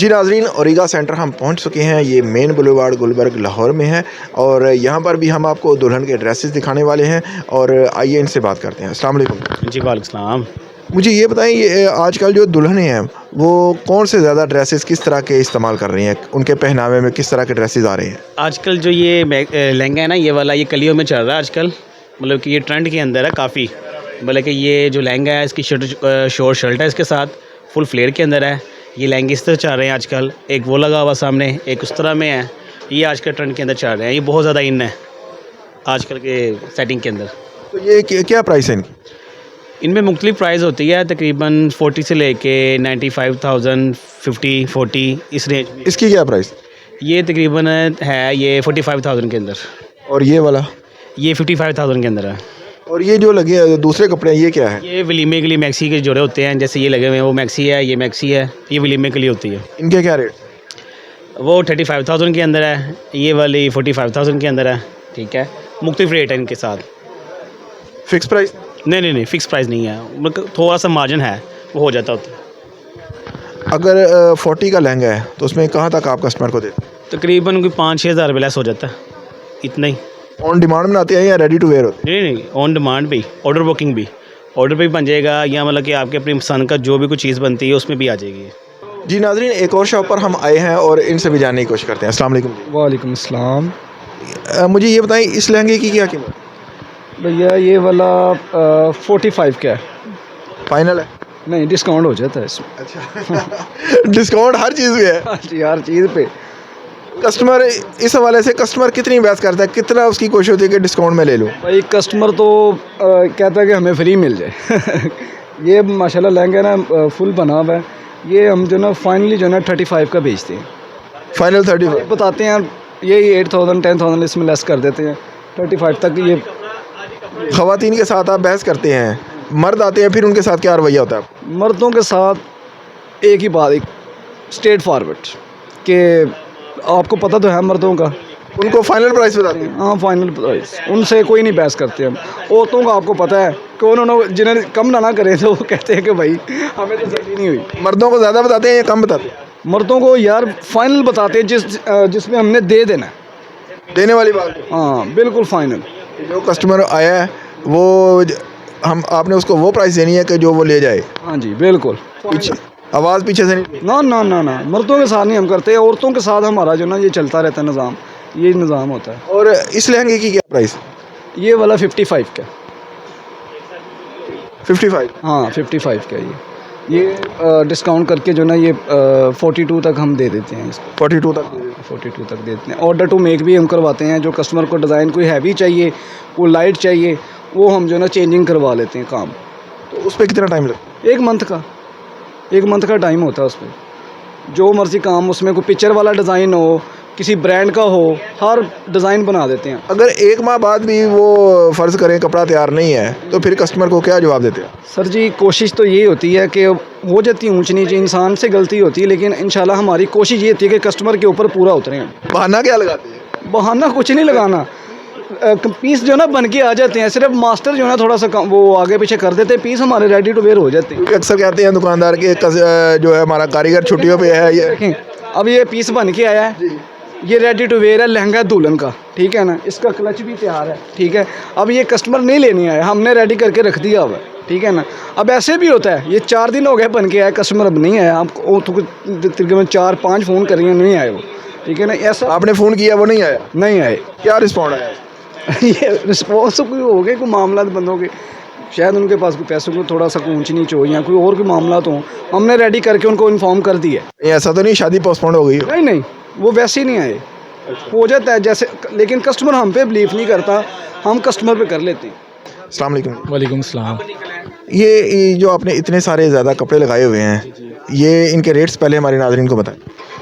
जी नाज़रीन, ओरिगा सेंटर हम पहुंच चुके हैं। ये मेन बुलेवार्ड गुलबर्ग लाहौर में है और यहाँ पर भी हम आपको दुल्हन के ड्रेसेस दिखाने वाले हैं और आइए इनसे बात करते हैं। अस्सलाम वालेकुम। जी वालेकुम सलाम। मुझे ये बताएं, ये आजकल जो दुल्हनें हैं वो कौन से ज़्यादा ड्रेसेस किस तरह के इस्तेमाल कर रही हैं, उनके पहनावे में किस तरह के ड्रेसेस आ रहे हैं? आजकल जो ये लहंगा है ना, ये वाला, ये कलियों में चल रहा है आजकल। मतलब कि ये ट्रेंड के अंदर है काफ़ी। मतलब कि ये जो लहंगा है, इसकी शॉर्ट शर्ट है, इसके साथ फुल फ्लेयर के अंदर है। ये लहंगे इस तरह चल रहे हैं आजकल। एक वो लगा हुआ सामने, एक उस तरह में है। ये आजकल ट्रेंड के अंदर चल रहे हैं। ये बहुत ज़्यादा इन है आजकल के सेटिंग के अंदर। तो ये क्या प्राइस है इनकी? इनमें मुख्तलिफ प्राइस होती है, तकरीबन 40 से लेके 95,000, 50, 40 इस रेंज में। इसकी क्या प्राइस? ये तकरीबन है ये 45,000 के अंदर। और ये वाला? ये 55,000 के अंदर है। और ये जो लगे दूसरे कपड़े हैं, ये क्या है? ये वलीमे के लिए मैक्सी के जोड़े होते हैं, जैसे ये लगे हुए हैं, वो मैक्सी है, ये मैक्सी है, ये वलीमे के लिए होती है। इनके क्या रेट? वो 35,000 के अंदर है, ये वाली 45,000 के अंदर है। ठीक है, मुख्तलिफ रेट है इनके साथ। Fix price? नहीं, फिक्स प्राइस नहीं है, मतलब थोड़ा सा मार्जिन है, वो हो जाता होता है। अगर 40 का लहंगा है तो उसमें कहाँ तक आप कस्टमर को देते हैं? तकरीबन कोई 5-6 हज़ार रुपये लेस हो जाता है, इतना ही। ऑन डिमांड बनाते हैं या रेडी टू वेयर होते नहीं, ऑन डिमांड भी, ऑर्डर बुकिंग भी, ऑर्डर पे भी बन जाएगा, या मतलब कि आपके अपनी पसंद का जो भी कोई चीज़ बनती है उसमें भी आ जाएगी। हैं? जी नाज़रीन, एक और शॉप पर हम आए हैं और इनसे भी जानने की कोशिश करते हैं। अस्सलाम वालेकुम। वालेकुम अस्सलाम। मुझे ये बताएं, इस लहंगे की क्या कीमत? भैया ये वाला 45 का है। फाइनल है? नहीं, डिस्काउंट हो जाता है इसमें। अच्छा डिस्काउंट हर चीज़ में है? हर चीज़ पे। कस्टमर इस हवाले से कस्टमर कितनी बहस करता है, कितना उसकी कोशिश होती है कि डिस्काउंट में ले लूँ? भाई कस्टमर तो कहता है कि हमें फ्री मिल जाए। ये माशाल्लाह लहंगा ना फुल बना हुआ है। ये हम जो ना फाइनली जो ना 35 का बेचते हैं। फाइनल 35? बताते हैं यही 8,000 10,000 इसमें लेस कर देते हैं, 35 तक। ये ख़वातीन के साथ आप बहस करते हैं, मर्द आते हैं फिर उनके साथ क्या रवैया होता है? मर्दों के साथ एक ही बात, एक स्ट्रेट फॉरवर्ड कि आपको पता तो है मर्दों का, उनको फाइनल प्राइस बताते हैं? हाँ फाइनल प्राइस, उनसे कोई नहीं बहस करते हम। औरतों का आपको पता है कि उन्होंने जिन्हें कम ना करें तो वो कहते हैं कि भाई हमें तो जल्दी नहीं हुई। मर्दों को ज़्यादा बताते हैं या कम बताते हैं? मर्दों को यार फाइनल बताते हैं जिसमें हमने दे देना है। देने वाली बात है। हाँ बिल्कुल फाइनल। जो कस्टमर आया है वो हम आपने उसको वो प्राइस देनी है कि जो वो ले जाए। हाँ जी बिल्कुल। पीछे आवाज़ पीछे से नहीं? ना, मर्दों के साथ नहीं हम करते, औरतों के साथ हमारा जो ना ये चलता रहता है निज़ाम, ये निज़ाम होता है। और इस लहंगे की क्या प्राइस? ये वाला 55 का। 55? हाँ 55 का। ये डिस्काउंट करके जो ना ये 42 तक हम दे देते हैं इसको। 42 तक? 42 तक देते हैं। ऑर्डर टू मेक भी हम करवाते हैं। जो कस्टमर को डिज़ाइन कोई हैवी चाहिए, कोई लाइट चाहिए, वो हम जो ना चेंजिंग करवा लेते हैं काम। तो उस पर कितना टाइम लगता है? 1 मंथ का टाइम होता है उस पर। जो मर्ज़ी काम, उसमें कोई पिक्चर वाला डिज़ाइन हो, किसी ब्रांड का हो, हर डिज़ाइन बना देते हैं। अगर 1 माह बाद भी वो फ़र्ज़ करें कपड़ा तैयार नहीं है तो फिर कस्टमर को क्या जवाब देते हैं? सर जी कोशिश तो यही होती है कि हो जाती है ऊंच नीच, इंसान से गलती होती है, लेकिन इंशाल्लाह हमारी कोशिश ये होती है कि कस्टमर के ऊपर पूरा उतरे हम। बहाना क्या लगाते हैं? बहाना कुछ नहीं लगाना। पीस जो ना बन के आ जाते हैं, सिर्फ मास्टर जो ना थोड़ा सा वो आगे पीछे कर देते हैं, पीस हमारे रेडी टू वेयर हो जाते हैं। क्योंकि अक्सर कहते हैं दुकानदार के जो है हमारा कारीगर छुट्टियों पे है। ये देखें, अब ये पीस बन के आया है, ये रेडी टू वेयर है, लहंगा दुल्हन का, ठीक है ना, इसका क्लच भी तैयार है, ठीक है। अब ये कस्टमर नहीं लेने आया, हमने रेडी करके रख दिया हुआ है, ठीक है ना। अब ऐसे भी होता है, ये 4 दिन हो गए बन के आया, कस्टमर अब नहीं आया, आपको तकरीबन 4-5 फ़ोन कर रही हैं, नहीं आए वो, ठीक है ना। ऐसा आपने फ़ोन किया, वो नहीं आया? नहीं आए। क्या रिस्पॉन्ड आया? ये रिस्पॉन्स कोई हो गए, कोई मामला बंदों के, शायद उनके पास कोई पैसों को थोड़ा सा ऊंच नीच हो या कोई और कोई मामला हो, हमने रेडी करके उनको इन्फॉर्म कर दिया। ऐसा तो नहीं शादी पोस्टपोन हो गई? नहीं, वो वैसे ही नहीं आए। हो जाता है जैसे, लेकिन कस्टमर हम पे बिलीव नहीं करता, हम कस्टमर पे कर लेते हैं। अस्सलाम वालेकुम। वालेकुम सलाम। ये जो आपने इतने सारे ज़्यादा कपड़े लगाए हुए हैं, ये इनके रेट्स पहले हमारे नाज़रीन को बताएं।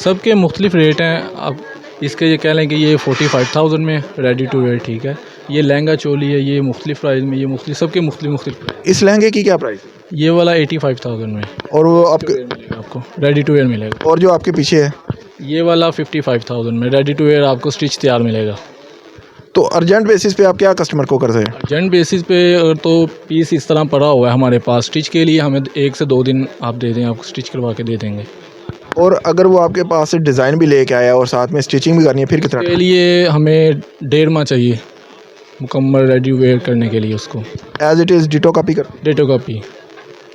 सबके मुख्तलिफ रेट हैं। अब इसके ये कह लें कि ये 45,000 में रेडी टू वेयर, ठीक है। ये लहंगा चोली है, ये मुख्तलिफ प्राइस में, ये मुख्तलिफ, सबके मुख्तलिफ। इस लहंगे की क्या प्राइस? ये वाला 85,000 में। और वो आपके आपको रेडी टू वेयर मिलेगा। और जो आपके पीछे है ये वाला 55,000 में रेडी टू वेयर आपको स्टिच तैयार मिलेगा। तो अर्जेंट बेसिस पे आप क्या कस्टमर को करते हैं? अर्जेंट बेसिस पे अगर तो पीस इस तरह पड़ा हुआ है हमारे पास स्टिच के लिए, हमें 1 से 2 दिन आप दे दें, आपको स्टिच करवा के दे देंगे। और अगर वो आपके पास से डिज़ाइन भी लेके आया और साथ में स्टिचिंग भी करनी है फिर कितना के लिए हमें 1.5 माह चाहिए मुकम्मल रेडी वेयर करने के लिए उसको। As it is ditto copy कर? डेटो कॉपी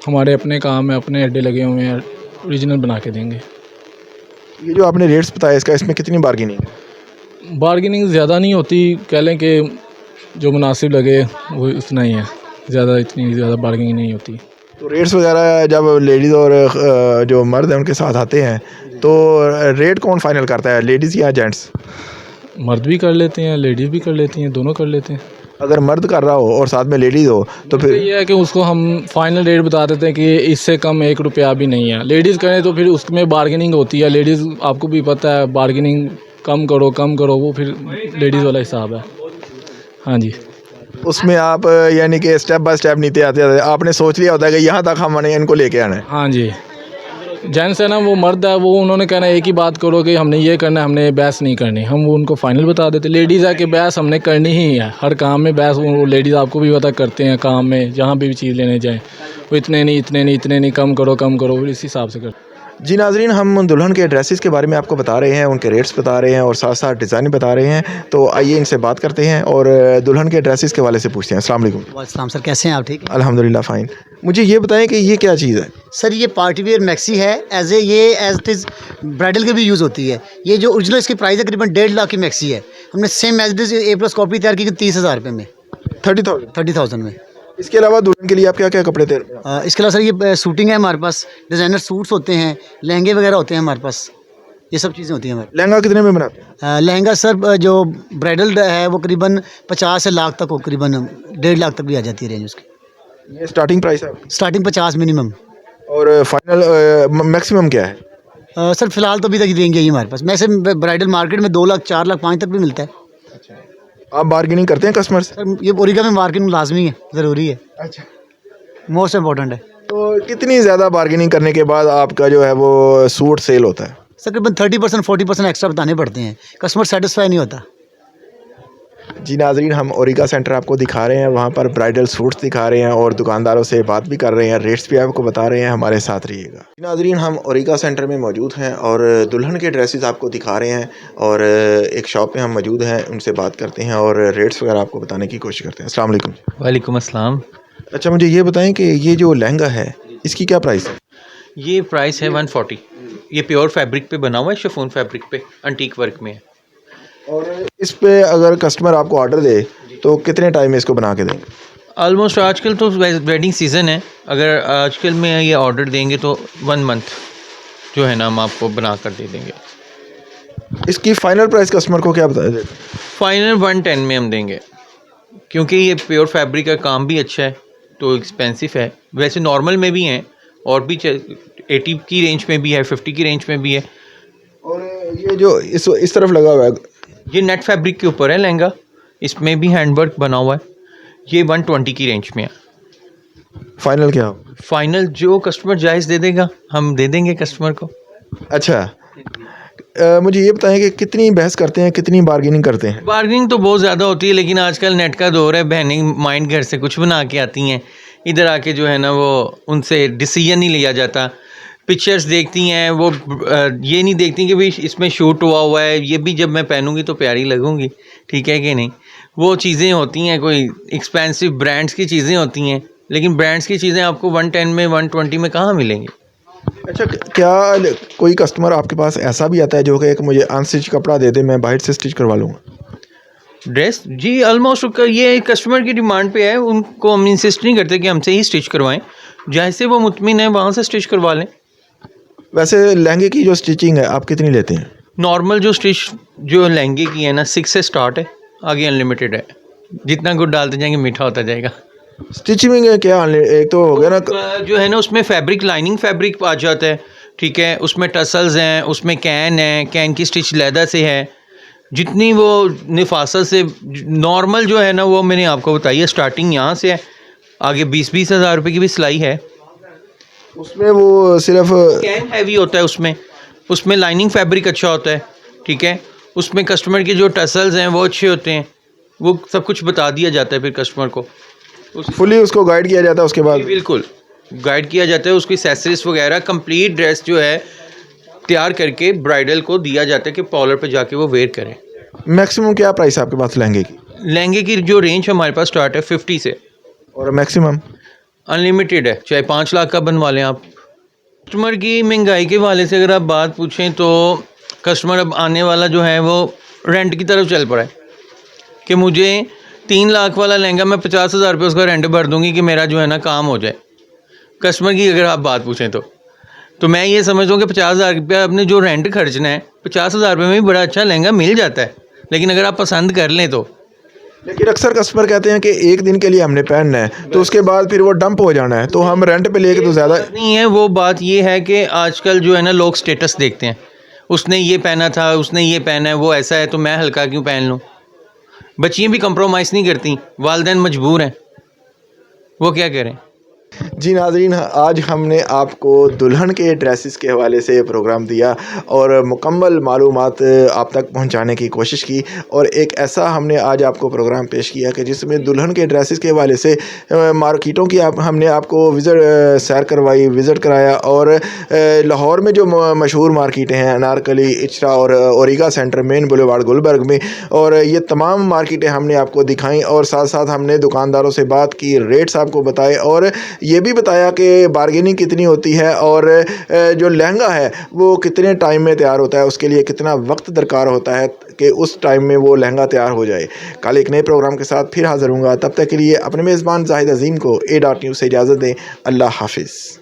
हमारे अपने काम में अपने अड्डे लगे हुए हैं, ओरिजिनल बना के देंगे। ये जो आपने रेट्स बताया इसका, इसमें कितनी बार्गेनिंग है? बार्गेनिंग ज़्यादा नहीं होती, कह लें कि जो मुनासिब लगे वो उतना ही है, इतनी ज़्यादा बार्गेनिंग नहीं होती। तो रेट्स वगैरह जब लेडीज़ और जो मर्द हैं उनके साथ आते हैं तो रेट कौन फाइनल करता है, लेडीज़ या जेंट्स? मर्द भी कर लेते हैं, लेडीज़ भी कर लेती हैं, दोनों कर लेते हैं। अगर मर्द कर रहा हो और साथ में लेडीज़ हो तो फिर ये है कि उसको हम फाइनल रेट बता देते हैं कि इससे कम 1 रुपया भी नहीं है। लेडीज़ करें तो फिर उसमें बार्गेनिंग होती है, लेडीज़ आपको भी पता है, बार्गेनिंग कम करो, वो फिर लेडीज़ वाला हिसाब है। हाँ जी, उसमें आप यानी कि स्टेप बाय स्टेप नीचे आते आते आपने सोच लिया होता है कि यहाँ तक हमने इनको लेके आना है। हाँ जी। जेंट्स है ना, वो मर्द है, वो उन्होंने कहना एक ही बात करो कि हमने ये करना है, हमने बहस नहीं करनी, हम वो उनको फाइनल बता देते। लेडीज़ है कि बहस हमने करनी ही है, हर काम में बहस वो लेडीज़ आपको भी पता करते हैं, काम में जहाँ भी चीज़ लेने जाएँ वो इतने नहीं, कम करो, इस हिसाब से करते। जी नाजरीन, हम दुल्हन के ड्रेसेस के बारे में आपको बता रहे हैं, उनके रेट्स बता रहे हैं और साथ साथ डिज़ाइन बता रहे हैं। तो आइए इनसे बात करते हैं और दुल्हन के ड्रेसेस के वाले से पूछते हैं। अस्सलाम वालेकुम। वालेकुम सर, कैसे हैं आप? ठीक है अल्हम्दुलिल्लाह फ़ाइन। मुझे ये बताएं कि ये क्या चीज़ है? सर, ये पार्टी वेयर मैक्सी है। एज इट इज़ ब्राइडल के भी यूज़ होती है। ये जो ओरिजिनल इसकी प्राइस है करीबन 1.5 लाख की मैक्सी है। हमने same as it is A+ copy तैयार की 30,000 रुपये में, 30,000 में। इसके अलावा दुल्हन के लिए आप क्या क्या कपड़े तैयार करते हैं? इसके अलावा सर ये शूटिंग है हमारे पास, डिज़ाइनर सूट्स होते हैं, लहंगे वगैरह होते हैं हमारे पास, ये सब चीज़ें होती हैं हमारे। लहंगा कितने में बनाते हैं? लहंगा सर जो ब्राइडल है वो करीबन 50 से लाख तक हो, करीबन 1.5 लाख तक भी आ जाती है रेंज उसकी। ये स्टार्टिंग प्राइस है स्टार्टिंग 50 मिनिमम। और फाइनल मैक्सिमम क्या है? सर फिलहाल तो अभी तक रेंज यही हमारे पास। वैसे ब्राइडल मार्केट में 2 लाख, 4 लाख, 5 तक भी मिलता है। आप बार्गेनिंग करते हैं कस्टमर से? सर ये ओरिगा में मार्केटिंग लाजमी है, ज़रूरी है, अच्छा। मोस्ट इम्पोर्टेंट है। तो कितनी ज़्यादा बार्गेनिंग करने के बाद आपका जो है वो सूट सेल होता है? तकरीबन 30% 40% एक्स्ट्रा बताने पड़ते हैं, कस्टमर सेटिस्फाई नहीं होता। जी नाजरीन, हम ओरिगा सेंटर आपको दिखा रहे हैं, वहाँ पर ब्राइडल सूट्स दिखा रहे हैं और दुकानदारों से बात भी कर रहे हैं, रेट्स भी आपको बता रहे हैं। हमारे साथ रहिएगा। जी नाजरीन, हम ओरिगा सेंटर में मौजूद हैं और दुल्हन के ड्रेसेस आपको दिखा रहे हैं और एक शॉप पे हम मौजूद हैं, उनसे बात करते हैं और रेट्स वगैरह आपको बताने की कोशिश करते हैं। अस्सलाम वालेकुम। वालेकुम अस्सलाम। अच्छा, मुझे ये बताएं कि ये जो लहंगा है इसकी क्या प्राइस है? ये प्राइस है 140। ये प्योर फैब्रिक पे बना हुआ है, शिफॉन फैब्रिक पे, अंटीक वर्क में है। और इस पे अगर कस्टमर आपको ऑर्डर दे तो कितने टाइम में इसको बना के देंगे? ऑलमोस्ट आजकल तो वेडिंग सीज़न है, अगर आजकल में ये ऑर्डर देंगे तो 1 मंथ जो है ना हम आपको बना कर दे देंगे। इसकी फ़ाइनल प्राइस कस्टमर को क्या बता देते? फाइनल 110 में हम देंगे, क्योंकि ये प्योर फैब्रिक का काम भी अच्छा है तो एक्सपेंसिव है। वैसे नॉर्मल में भी हैं और भी 80 की रेंज में भी है, 50 की रेंज में भी है। और ये जो इस तरफ लगा हुआ है, ये नेट फैब्रिक के ऊपर है लहंगा, इसमें भी हैंडवर्क बना हुआ है। ये 120 की रेंज में है। फाइनल क्या हो? फाइनल जो कस्टमर जायज़ दे देगा हम दे देंगे कस्टमर को। अच्छा, मुझे ये बताएं कि कितनी बहस करते हैं, कितनी बार्गेनिंग करते हैं? बार्गेनिंग तो बहुत ज़्यादा होती है, लेकिन आजकल नेट का दौर है, बहनें माइंड घर से कुछ बना के आती हैं, इधर आके जो है ना वो उनसे डिसीजन नहीं लिया जाता। पिक्चर्स देखती हैं वो, ये नहीं देखती कि भाई इसमें शूट हुआ है, ये भी जब मैं पहनूंगी तो प्यारी लगूंगी, ठीक है कि नहीं। वो चीज़ें होती हैं, कोई एक्सपेंसिव ब्रांड्स की चीज़ें होती हैं, लेकिन ब्रांड्स की चीज़ें आपको 110 में 120 में कहाँ मिलेंगी। अच्छा, क्या कोई कस्टमर आपके पास ऐसा भी आता है जो कि एक मुझे अनस्टिच कपड़ा दे दे, मैं बाहर से स्टिच करवा लूँगा? ड्रेस जी ऑलमोस्ट ये कस्टमर की डिमांड पे है, उनको हम इंसिस्ट नहीं करते कि हमसे ही स्टिच करवाएं, जैसे वो मुतमिन है वहाँ से स्टिच करवा लें। वैसे लहंगे की जो स्टिचिंग है आप कितनी लेते हैं? नॉर्मल जो स्टिच जो लहंगे की है ना 6 से स्टार्ट है, आगे अनलिमिटेड है, जितना गुड़ डालते जाएंगे मीठा होता जाएगा। स्टिचिंग में क्या एक तो हो गया ना, जो है ना उसमें फैब्रिक, लाइनिंग फैब्रिक आ जाता है, ठीक है, उसमें टसल्स हैं, उसमें कैन है, कैन की स्टिच लेदर से है, जितनी वो निफासत से नॉर्मल जो है ना वो मैंने आपको बताई है, स्टार्टिंग यहाँ से है, आगे 20-20 हज़ार रुपये की भी सिलाई है। उसमें वो सिर्फ कैन हैवी होता है, उसमें लाइनिंग फैब्रिक अच्छा होता है, ठीक है, उसमें कस्टमर के जो टसल्स हैं वो अच्छे होते हैं, वो सब कुछ बता दिया जाता है फिर कस्टमर को, फुली उसको गाइड किया जाता है। उसके बाद बिल्कुल गाइड किया जाता है, उसकी एक्सेसरीज वगैरह कंप्लीट ड्रेस जो है तैयार करके ब्राइडल को दिया जाता है कि पार्लर पे जाके वो वेयर करें। मैक्सिमम क्या प्राइस है आपके पास लहंगे की लहंगे की जो रेंज हमारे पास स्टार्ट है 50 से, और मैक्सिमम? अनलिमिटेड है, चाहे 5 लाख का बनवा लें आप। कस्टमर की महंगाई के वाले से अगर आप बात पूछें तो कस्टमर अब आने वाला जो है वो रेंट की तरफ चल पड़ा है कि मुझे 3 लाख वाला लहंगा मैं 50,000 रुपये उसका रेंट भर दूंगी कि मेरा जो है ना काम हो जाए। कस्टमर की अगर आप बात पूछें तो मैं ये समझता हूँ कि 50,000 रुपया अपने जो रेंट खर्चना है 50,000 रुपये में भी बड़ा अच्छा लहंगा मिल जाता है, लेकिन अगर आप पसंद कर लें तो। लेकिन अक्सर कस्टमर कहते हैं कि एक दिन के लिए हमने पहनना है तो उसके बाद फिर वो डंप हो जाना है, तो हम रेंट पे लेके तो ज़्यादा नहीं है। वो बात ये है कि आजकल जो है ना लोग स्टेटस देखते हैं, उसने ये पहना था, उसने ये पहना है, वो ऐसा है तो मैं हल्का क्यों पहन लूँ। बच्चियाँ भी कंप्रोमाइज़ नहीं करती, वालिदैन मजबूर हैं, वो क्या करें। जी नाज़रीन, आज हमने आपको दुल्हन के ड्रेसेस के हवाले से प्रोग्राम दिया और मुकम्मल मालूमात आप तक पहुंचाने की कोशिश की, और एक ऐसा हमने आज आपको प्रोग्राम पेश किया कि जिसमें दुल्हन के ड्रेसेस के हवाले से मार्केटों की हमने आपको सैर करवाई, विज़िट कराया। और लाहौर में जो मशहूर मार्केटें हैं, अनारकली, इचरा और ओरिगा सेंटर, मेन बुलेवार्ड गुलबर्ग में, और ये तमाम मार्केटें हमने आपको दिखाई और साथ साथ हमने दुकानदारों से बात की, रेट्स आपको बताए और ये भी बताया कि बार्गेनिंग कितनी होती है और जो लहंगा है वो कितने टाइम में तैयार होता है, उसके लिए कितना वक्त दरकार होता है कि उस टाइम में वो लहंगा तैयार हो जाए। कल एक नए प्रोग्राम के साथ फिर हाज़िर हूँगा, तब तक के लिए अपने मेज़बान जाहिद अज़ीम को A.News से इजाज़त दें। अल्लाह हाफिज़।